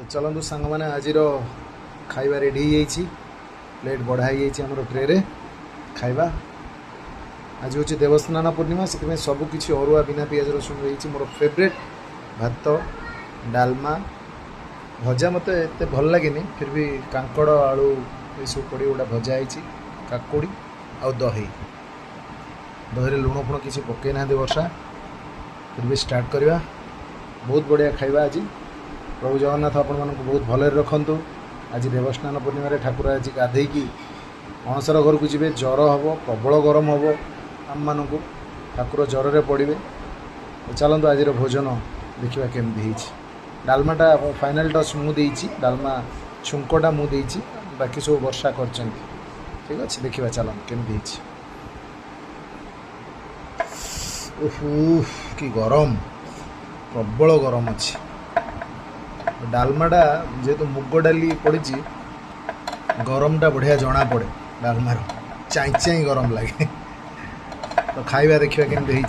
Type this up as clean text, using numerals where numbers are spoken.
तो चलतु सांग मैंने आज खाଇବା रेडी हो प्लेट बढ़ाई आम ट्रे रे खाଇବା। आज हूँ देवस्नान पूर्णिमा से सबकि अरुआ बिना पिज रसुण रही मोर फेवरेट भात डालमा भजा मत एत भल लगे फिर भी कांकड़ आलू ये सब पड़ी गोटा भजा है काकुड़ी आ दही दही लुण फुण किसी पकई ना वर्षा फिर भी स्टार्ट करवा। बहुत बढ़िया खाଇବା आज। प्रभु जगन्नाथ आपण मानक बहुत भल रखु। आज देवस्नान पूर्णिमा ठाकुर आज गाधेकी अणसर घर को जी ज्वर हम प्रबल गरम हम आम मानक ठाकुर ज्वर में पड़े। चलतु आज भोजन देखा केमती डालमाटा फाइनाल टच मुझे डालमा छुंकटा मुझे बाकी सब वर्षा कर ठीक अच्छे देखा। चल केमती कि गरम प्रबल गरम अच्छी डालमाटा जेहेतु मुग डाली पड़ी गरमटा बढ़िया जना पड़े डालमार चाई चाई गरम लगे। तो खाଇବା देखिए केमती।